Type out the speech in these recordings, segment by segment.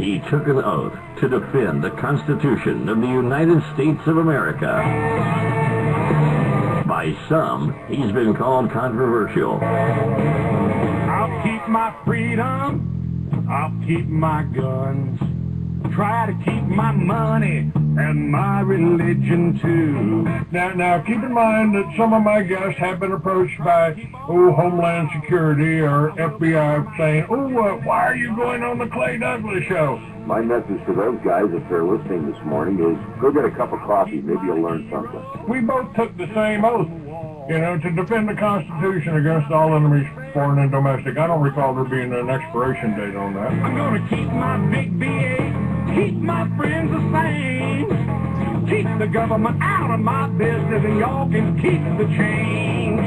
He took an oath to defend the Constitution of the United States of America. By some, he's been called controversial. I'll keep my freedom, I'll keep my guns, try to keep my money and my religion too. Now, keep in mind that some of my guests have been approached by Homeland Security or FBI saying, why are you going on the Clay Douglas show? My message to those guys, if they're listening this morning, is go get a cup of coffee. Maybe you'll learn something. We both took the same oath, to defend the Constitution against all enemies, foreign and domestic. I don't recall there being an expiration date on that. I'm going to keep my big BA, keep my friends the same, keep the government out of my business, and y'all can keep the change.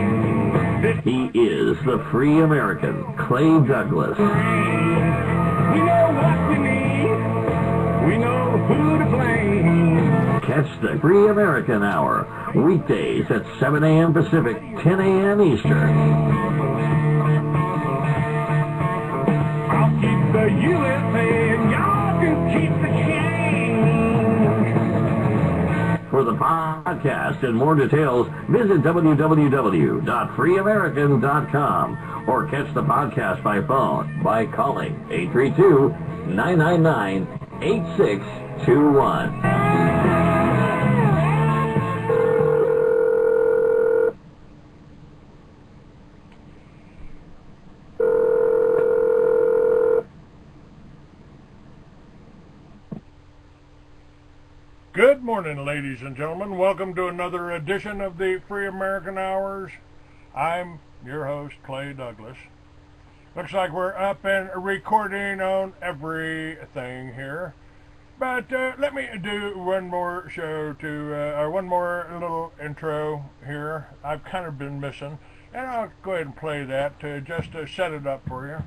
He is the free American, Clay Douglas. We know what we need, we know who to blame. Catch the Free American Hour, weekdays at 7 a.m. Pacific, 10 a.m. Eastern. I'll keep the USA and y'all can keep the change. For the podcast and more details, visit www.freeamerican.com or catch the podcast by phone by calling 832-999-8621. Good morning, ladies and gentlemen. Welcome to another edition of the Free American Hours. I'm your host, Clay Douglas. Looks like we're up and recording on everything here. But let me do one more show or one more little intro here. I've kind of been missing. And I'll go ahead and play that just to set it up for you.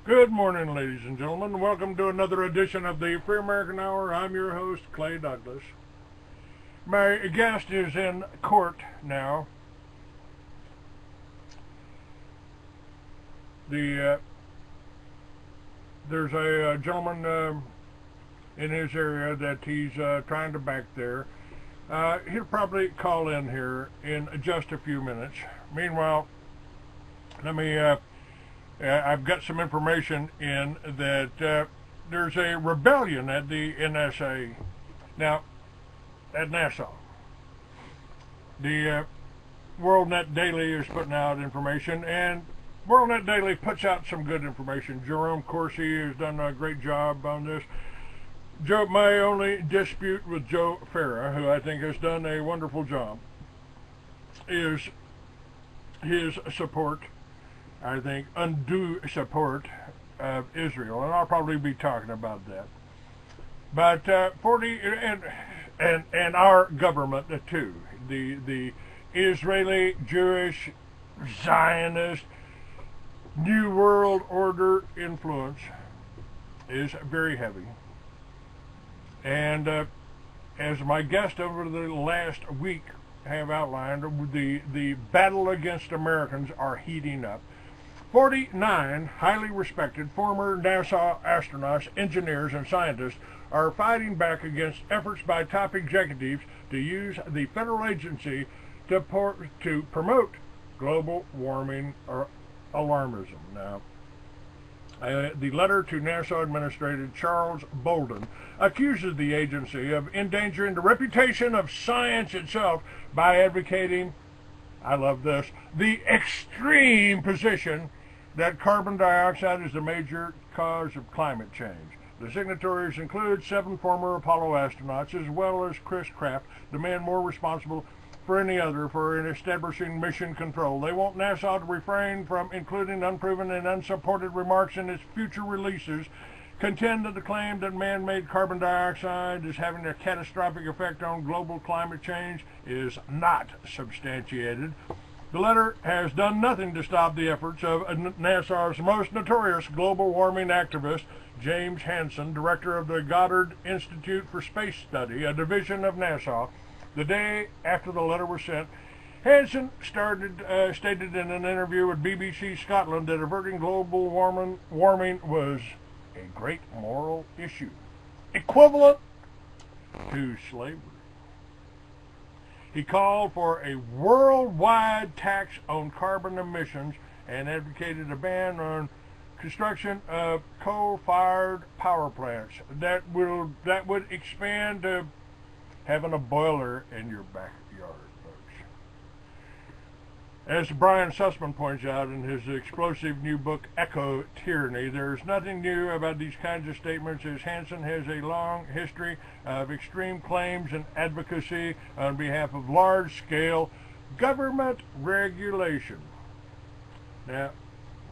Good morning, ladies and gentlemen. Welcome to another edition of the Free American Hour. I'm your host, Clay Douglas. My guest is in court now. There's a gentleman in his area that he's trying to back there. He'll probably call in here in just a few minutes. Meanwhile, let me... I've got some information in that there's a rebellion at the NSA. Now, at NASA. The WorldNet Daily is putting out information, and WorldNet Daily puts out some good information. Jerome Corsi has done a great job on this. My only dispute with Joe Farah, who I think has done a wonderful job, is his support, I think, undue support of Israel, and I'll probably be talking about that. But and our government too, the Israeli, Jewish, Zionist, New World Order influence is very heavy. And as my guest over the last week have outlined, the battle against Americans are heating up. 49 highly respected former NASA astronauts, engineers, and scientists are fighting back against efforts by top executives to use the federal agency to promote global warming or alarmism. Now, the letter to NASA Administrator Charles Bolden accuses the agency of endangering the reputation of science itself by advocating, I love this, the extreme position that carbon dioxide is the major cause of climate change. The signatories include 7 former Apollo astronauts, as well as Chris Kraft, the man more responsible for any other for establishing mission control. They want NASA to refrain from including unproven and unsupported remarks in its future releases, contend that the claim that man-made carbon dioxide is having a catastrophic effect on global climate change is not substantiated. The letter has done nothing to stop the efforts of NASA's most notorious global warming activist, James Hansen, director of the Goddard Institute for Space Study, a division of NASA. The day after the letter was sent, Hansen stated in an interview with BBC Scotland that averting global warming was a great moral issue, equivalent to slavery. He called for a worldwide tax on carbon emissions and advocated a ban on construction of coal-fired power plants that would expand to having a boiler in your backyard, folks. As Brian Sussman points out in his explosive new book, Eco Tyranny, there's nothing new about these kinds of statements, as Hansen has a long history of extreme claims and advocacy on behalf of large-scale government regulation. Now,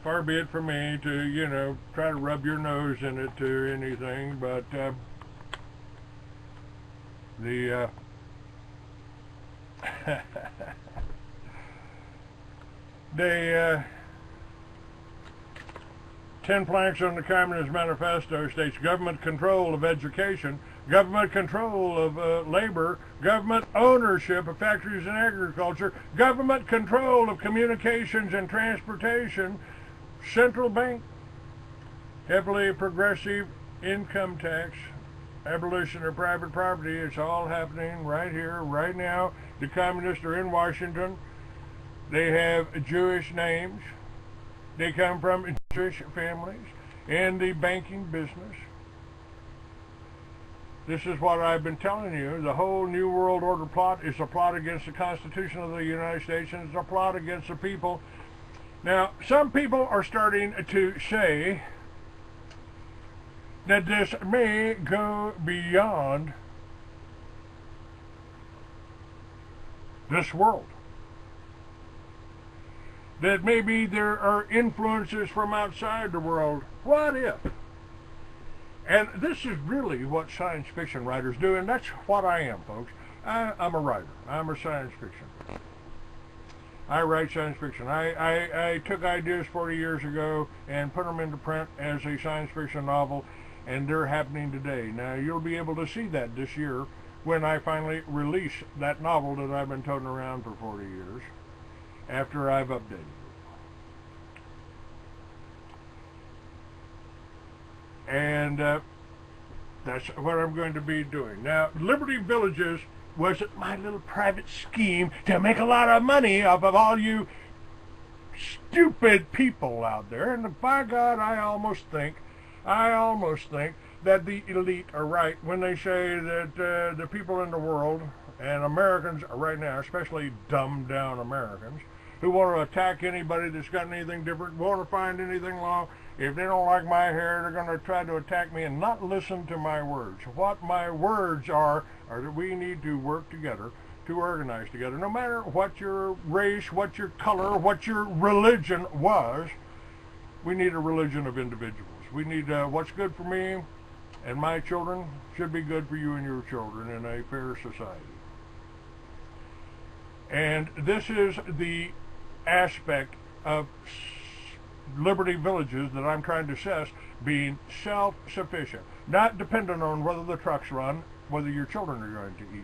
far be it from me to, try to rub your nose in it to anything, but the 10 planks on the Communist Manifesto states government control of education, government control of labor, government ownership of factories and agriculture, government control of communications and transportation, central bank, heavily progressive income tax, abolition of private property. It's all happening right here, right now. The communists are in Washington. They have Jewish names. They come from Jewish families in the banking business. This is what I've been telling you. The whole New World Order plot is a plot against the Constitution of the United States, and it's a plot against the people. Now, some people are starting to say that this may go beyond this world. That maybe there are influences from outside the world. What if? And this is really what science fiction writers do, and that's what I am, folks. I'm a writer. I'm a science fiction. I write science fiction. I took ideas 40 years ago and put them into print as a science fiction novel, and they're happening today. Now, you'll be able to see that this year when I finally release that novel that I've been toting around for 40 years, after I've updated it. And that's what I'm going to be doing. Now, Liberty Villages was my little private scheme to make a lot of money off of all you stupid people out there. And by God, I almost think that the elite are right when they say that the people in the world, and Americans right now, especially dumbed down Americans, who want to attack anybody that's got anything different, want to find anything wrong. If they don't like my hair, they're going to try to attack me and not listen to my words. What my words are that we need to work together, to organize together. No matter what your race, what your color, what your religion was, we need a religion of individuals. We need what's good for me and my children should be good for you and your children in a fair society. And this is the aspect of Liberty Villages that I'm trying to assess, being self-sufficient, not dependent on whether the trucks run, whether your children are going to eat.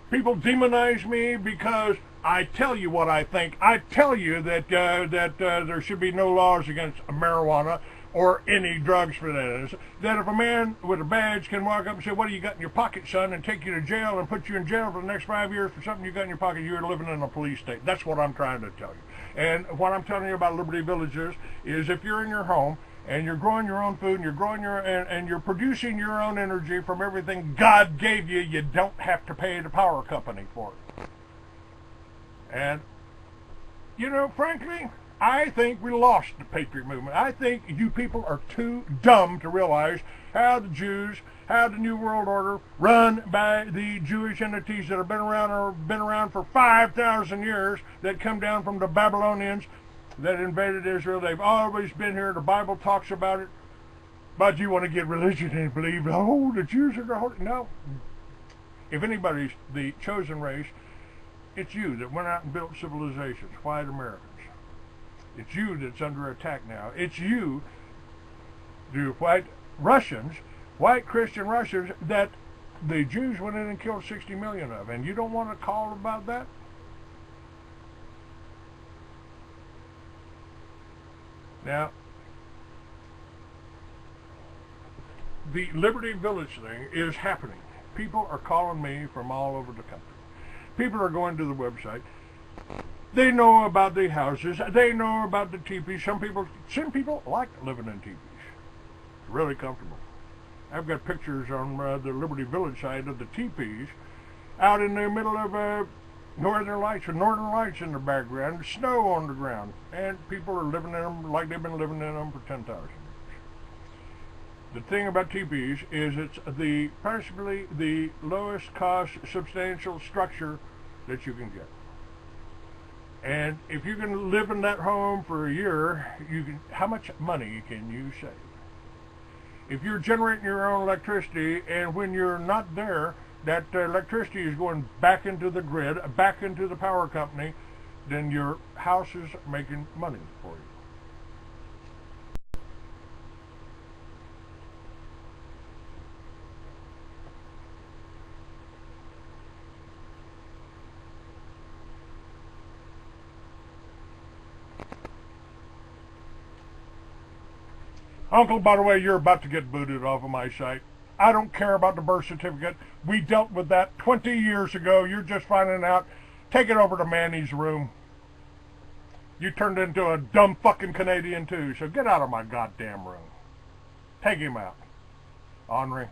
People demonize me because I tell you what I think. I tell you that there should be no laws against marijuana or any drugs for that. That if a man with a badge can walk up and say, "What do you got in your pocket, son?" and take you to jail and put you in jail for the next 5 years for something you got in your pocket, you're living in a police state. That's what I'm trying to tell you. And what I'm telling you about Liberty Villages is if you're in your home and you're growing your own food and you're growing and you're producing your own energy from everything God gave you, you don't have to pay the power company for it. And, you know, frankly, I think we lost the Patriot movement. I think you people are too dumb to realize how the Jews, how the New World Order, run by the Jewish entities that have been around for 5,000 years, that come down from the Babylonians that invaded Israel. They've always been here. The Bible talks about it. But you want to get religion and believe, oh, the Jews are the holy. No. If anybody's the chosen race, it's you that went out and built civilizations, white Americans. It's you that's under attack now. It's you, the white Russians, white Christian Russians, that the Jews went in and killed 60 million of. And you don't want to call about that? Now, the Liberty Village thing is happening. People are calling me from all over the country. People are going to the website. They know about the houses. They know about the teepees. Some people like living in teepees. It's really comfortable. I've got pictures on the Liberty Village side of the teepees out in the middle of northern lights with northern lights in the background, snow on the ground, and people are living in them like they've been living in them for 10,000 years. The thing about teepees is it's possibly the lowest cost substantial structure that you can get. And if you can live in that home for a year, how much money can you save? If you're generating your own electricity, and when you're not there, that electricity is going back into the grid, back into the power company, then your house is making money for you. Uncle, by the way, you're about to get booted off of my site. I don't care about the birth certificate. We dealt with that 20 years ago. You're just finding out. Take it over to Manny's room. You turned into a dumb fucking Canadian too, so get out of my goddamn room. Take him out. Henri.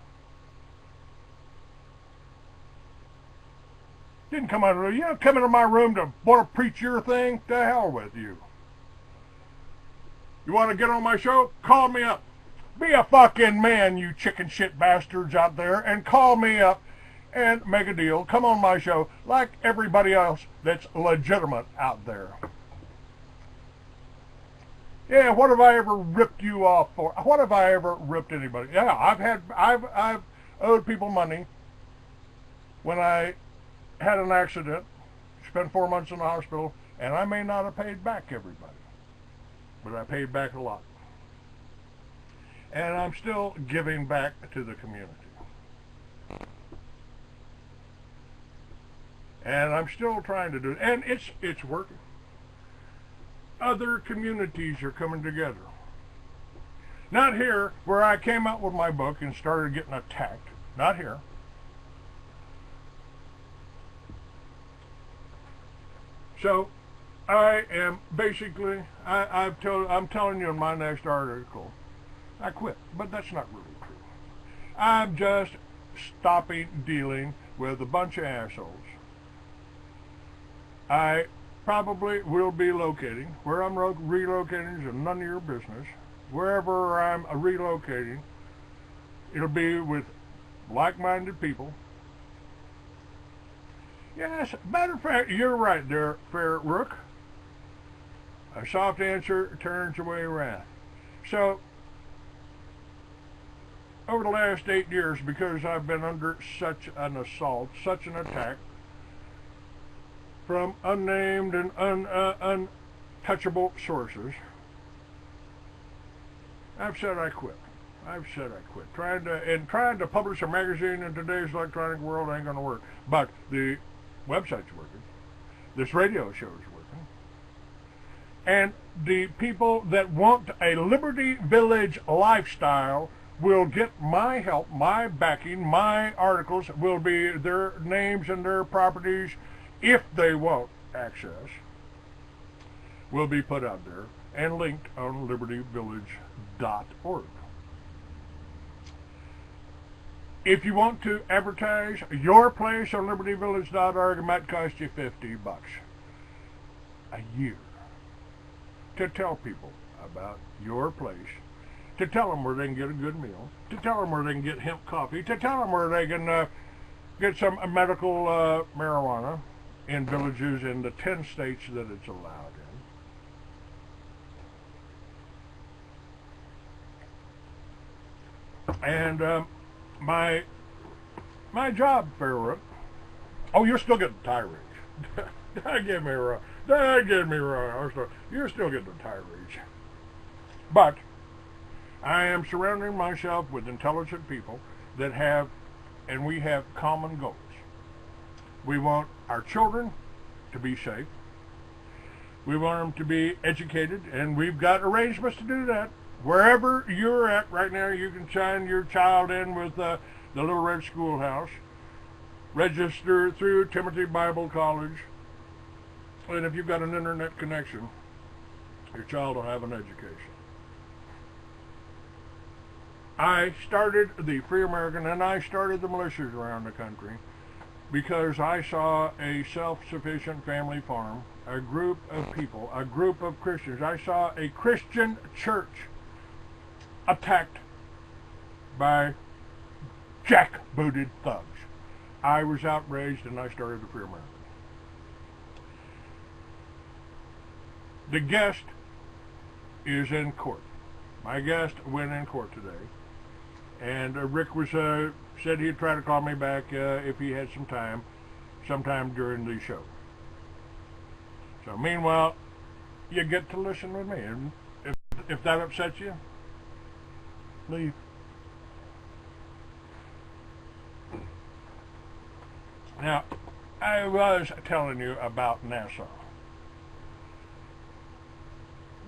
Didn't come out of you don't come into my room to want to preach your thing? To hell with you. You want to get on my show? Call me up. Be a fucking man, you chicken shit bastards out there, and call me up and make a deal. Come on my show like everybody else that's legitimate out there. Yeah, what have I ever ripped you off for? What have I ever ripped anybody? Yeah, I've owed people money when I had an accident, spent 4 months in the hospital, and I may not have paid back everybody. But I paid back a lot. And I'm still giving back to the community. And I'm still trying to do it. And it's working. Other communities are coming together. Not here, where I came out with my book and started getting attacked. Not here. So, I am basically, I'm telling you in my next article, I quit, but that's not really true. I'm just stopping dealing with a bunch of assholes. I probably will be locating. Where I'm relocating is none of your business. Wherever I'm relocating, it'll be with like-minded people. Yes, matter of fact, you're right there, Fair Rook. A soft answer turns away wrath. So, over the last 8 years, because I've been under such an assault, such an attack, from unnamed and untouchable sources, I've said I quit. I've said I quit. Trying to publish a magazine in today's electronic world ain't gonna work. But the website's working. This radio show is working. And the people that want a Liberty Village lifestyle will get my help, my backing, my articles will be their names and their properties, if they want access, will be put out there and linked on libertyvillage.org. If you want to advertise your place on libertyvillage.org, it might cost you $50 a year to tell people about your place, to tell them where they can get a good meal, to tell them where they can get hemp coffee, to tell them where they can get some medical marijuana in villages in the 10 states that it's allowed in. And my job, Fairwood. Oh, you're still getting tirades. Don't get me wrong. Don't get me wrong. You're still getting tirades. But I am surrounding myself with intelligent people that have, and we have common goals. We want our children to be safe. We want them to be educated, and we've got arrangements to do that. Wherever you're at right now, you can sign your child in with the Little Red Schoolhouse. Register through Timothy Bible College. And if you've got an internet connection, your child will have an education. I started the Free American, and I started the militias around the country because I saw a self-sufficient family farm, a group of people, a group of Christians. I saw a Christian church attacked by jackbooted thugs. I was outraged, and I started the Free American. The guest is in court. My guest went in court today, and Rick was said he'd try to call me back if he had some time, sometime during the show. So meanwhile, you get to listen with me, and if that upsets you, leave. Now, I was telling you about NASA.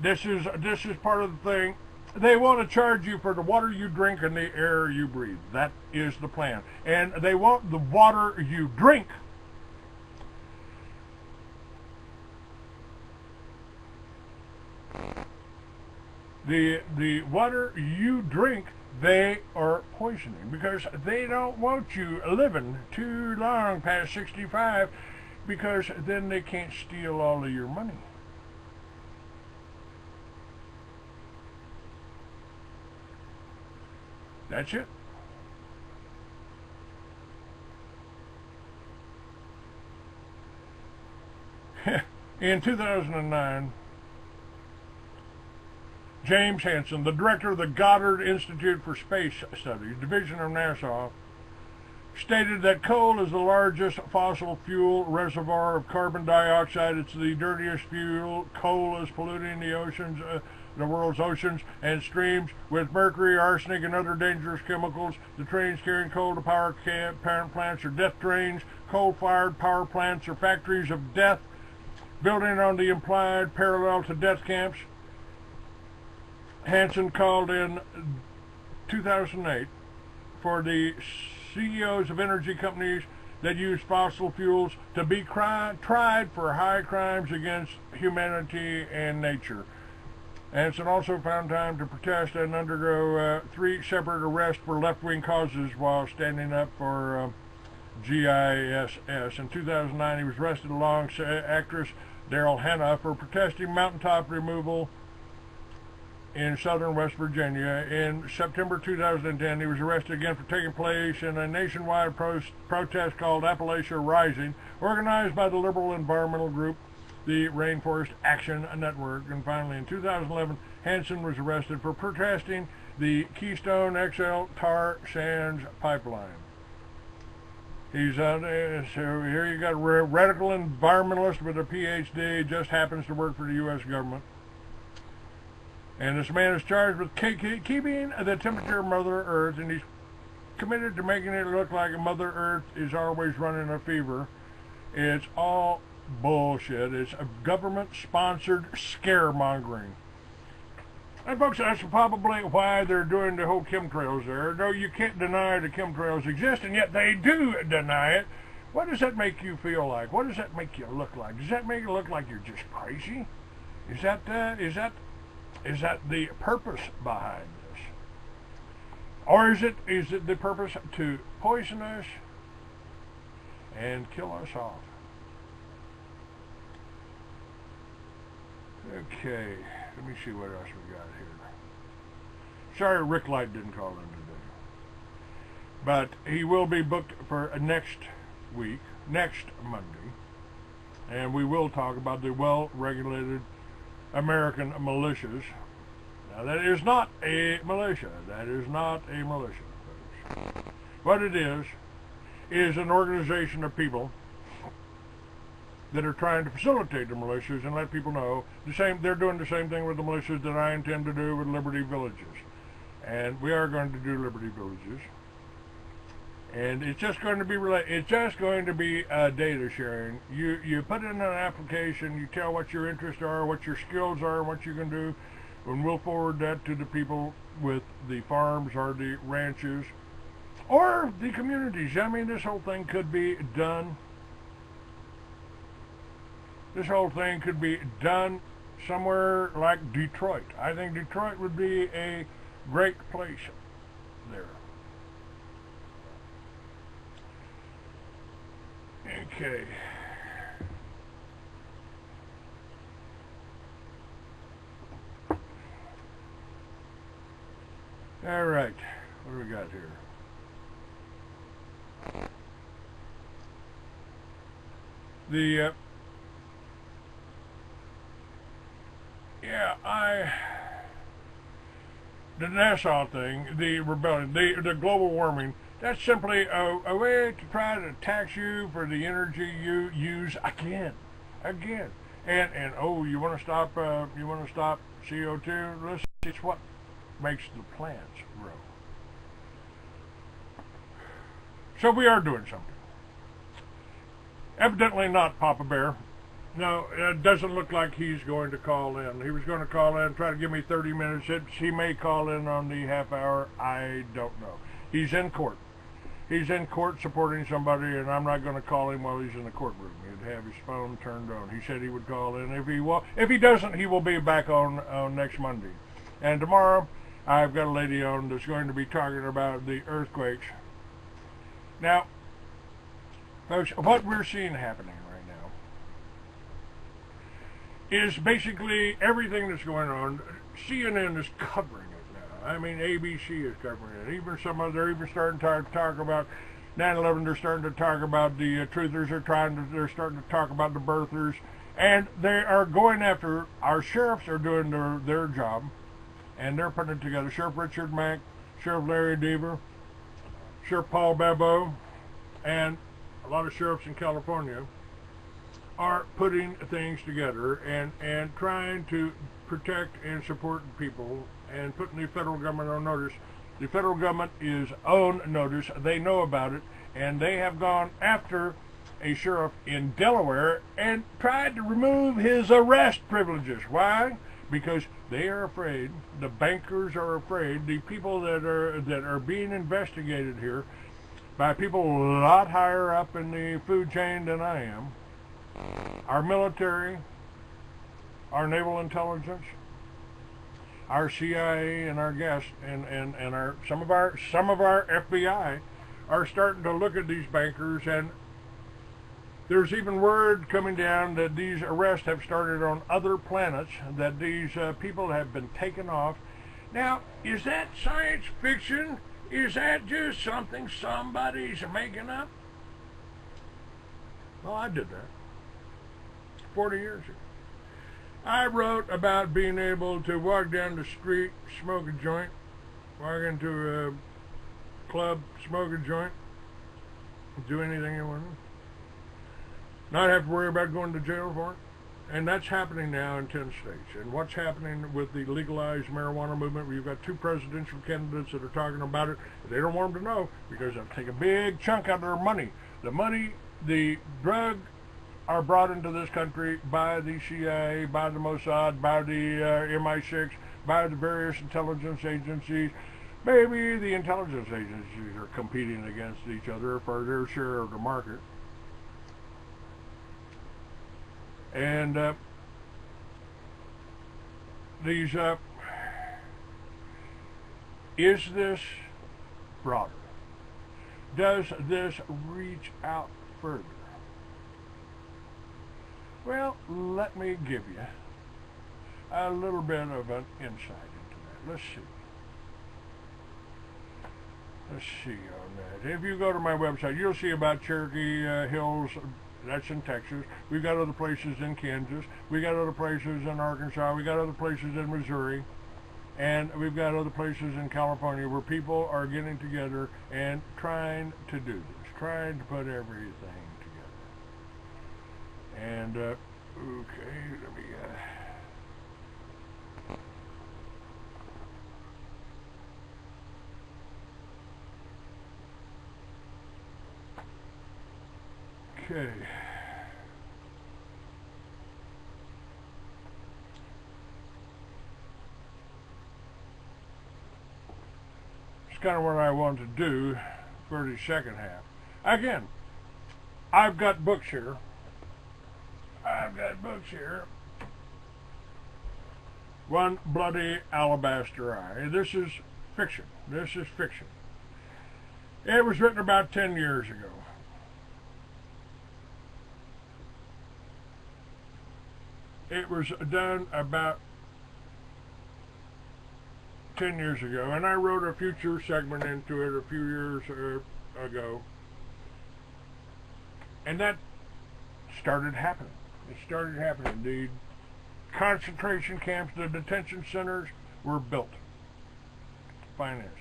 This is part of the thing. They want to charge you for the water you drink and the air you breathe. That is the plan. And they want the water you drink the water you drink, they are poisoning because they don't want you living too long past 65, because then they can't steal all of your money. That's it. In 2009, James Hansen, the director of the Goddard Institute for Space Studies, division of NASA, stated that coal is the largest fossil fuel reservoir of carbon dioxide. It's the dirtiest fuel. Coal is polluting the oceans, the world's oceans and streams with mercury, arsenic, and other dangerous chemicals. The trains carrying coal to power parent plants are death trains. Coal-fired power plants are factories of death, building on the implied parallel to death camps. Hansen called in 2008 for the CEOs of energy companies that use fossil fuels to be tried for high crimes against humanity and nature. Hansen also found time to protest and undergo 3 separate arrests for left-wing causes while standing up for GISS. In 2009, he was arrested alongside actress Daryl Hannah for protesting mountaintop removal in southern West Virginia. In September 2010, he was arrested again for taking place in a nationwide protest called Appalachia Rising, organized by the liberal environmental group, the Rainforest Action Network. And finally, in 2011, Hansen was arrested for protesting the Keystone XL tar sands pipeline. He's so here you got a radical environmentalist with a PhD, just happens to work for the U.S. government. And this man is charged with keeping the temperature of Mother Earth, and he's committed to making it look like Mother Earth is always running a fever. It's all bullshit. It's a government-sponsored scaremongering. And folks, that's probably why they're doing the whole chemtrails there. No, you can't deny the chemtrails exist, and yet they do deny it. What does that make you feel like? What does that make you look like? Does that make it look like you're just crazy? Is that the purpose behind this? Or is it the purpose to poison us and kill us off? Okay, let me see what else we got here. Sorry Rick Light didn't call in today. But he will be booked for next week, next Monday. And we will talk about the well-regulated American militias. Now that is not a militia. That is not a militia, folks. What it is an organization of people that are trying to facilitate the militias and let people know they're doing the same thing with the militias that I intend to do with Liberty Villages. And we are going to do Liberty Villages. And it's just going to be data sharing. You put in an application, you tell what your interests are, what your skills are, what you can do, and we'll forward that to the people with the farms or the ranches or the communities. I mean, this whole thing could be done. This whole thing could be done somewhere like Detroit. I think Detroit would be a great place there. Okay. All right. What do we got here? The Nassau thing, the rebellion, the global warming, that's simply a way to try to tax you for the energy you use again. And oh, you want to stop CO2? Listen, it's what makes the plants grow. So we are doing something. Evidently not Papa Bear. No, it doesn't look like he's going to call in. He was going to call in, try to give me 30 minutes. He may call in on the half hour. I don't know. He's in court. He's in court supporting somebody, and I'm not going to call him while he's in the courtroom. He'd have his phone turned on. He said he would call in. If he doesn't, he will be back on next Monday. And tomorrow, I've got a lady on that's going to be talking about the earthquakes. Now, folks, what we're seeing happening right now is basically everything that's going on. CNN is covering it now. I mean, ABC is covering it. Even they're even starting to talk about 9/11. They're starting to talk about the truthers. They're starting to talk about the birthers, and they are going after our sheriffs. Are doing their job, and they're putting it together. Sheriff Richard Mack, Sheriff Larry Deaver, Sheriff Paul Babot, and a lot of sheriffs in California are putting things together and trying to protect and support people and putting the federal government on notice. The federal government is on notice. They know about it, and they have gone after a sheriff in Delaware and tried to remove his arrest privileges. Why? Because they are afraid, the bankers are afraid, the people that are being investigated here by people a lot higher up in the food chain than I am, our military, our naval intelligence, our CIA, and our guests, and some of our FBI are starting to look at these bankers, and there's even word coming down that these arrests have started on other planets, that these people have been taken off. Now, is that science fiction? Is that just something somebody's making up? Well, I did that 40 years ago. I wrote about being able to walk down the street, smoke a joint, walk into a club, smoke a joint, do anything you want, not have to worry about going to jail for it. And that's happening now in 10 states. And what's happening with the legalized marijuana movement, where you've got 2 presidential candidates that are talking about it. They don't want them to know because they'll take a big chunk out of their money. The drugs are brought into this country by the CIA, by the Mossad, by the MI6, by the various intelligence agencies. Maybe the intelligence agencies are competing against each other for their share of the market. And is this broader? Does this reach out further? Well, let me give you a little bit of an insight into that. Let's see. Let's see on that. If you go to my website, you'll see about Cherokee Hills. That's in Texas. We've got other places in Kansas. We got other places in Arkansas. We got other places in Missouri. And we've got other places in California where people are getting together and trying to do this, trying to put everything together. And, okay, let me, okay. It's kind of what I want to do for the second half. Again, I've got books here. One Bloody Alabaster Eye. This is fiction. It was written about 10 years ago. It was done about 10 years ago, and I wrote a future segment into it a few years ago, and that started happening. The concentration camps, the detention centers were built, financed,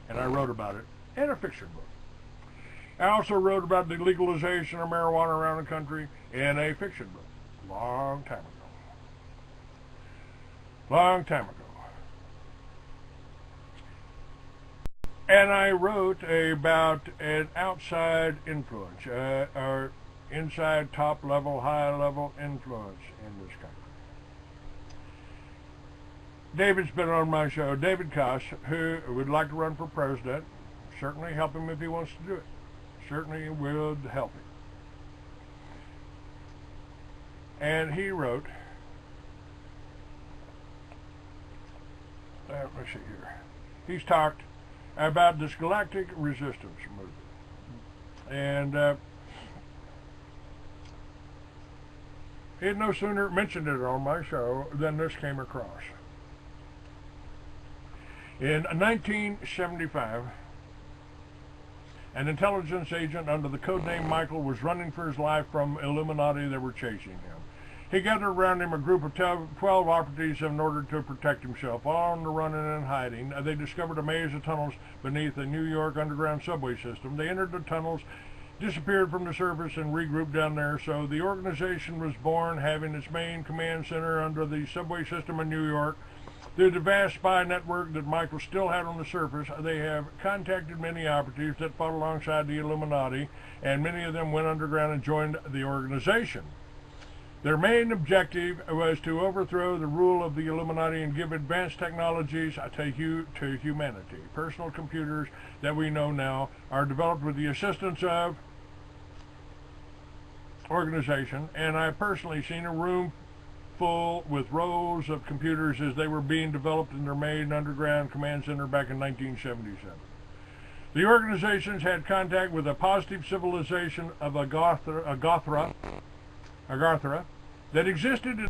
and I wrote about it in a fiction book. I also wrote about the legalization of marijuana around the country in a fiction book, long time ago. And I wrote about an outside influence, or inside top level, high level influence in this country. David's been on my show, David Koss, who would like to run for president. Certainly help him if he wants to do it. Certainly would help him. And he wrote, let's see here. He's talked about this galactic resistance movement. And he had no sooner mentioned it on my show than this came across. In 1975, an intelligence agent under the codename Michael was running for his life from Illuminati that were chasing him. He gathered around him a group of 12 operatives in order to protect himself. All on the run and in hiding, they discovered a maze of tunnels beneath the New York underground subway system. They entered the tunnels, disappeared from the surface, and regrouped down there. So the organization was born, having its main command center under the subway system in New York. Through the vast spy network that Michael still had on the surface, they have contacted many operatives that fought alongside the Illuminati, and many of them went underground and joined the organization. Their main objective was to overthrow the rule of the Illuminati and give advanced technologies to humanity. Personal computers that we know now are developed with the assistance of organization, and I've personally seen a room full with rows of computers as they were being developed in their main underground command center back in 1977. The organizations had contact with a positive civilization of Agartha that existed in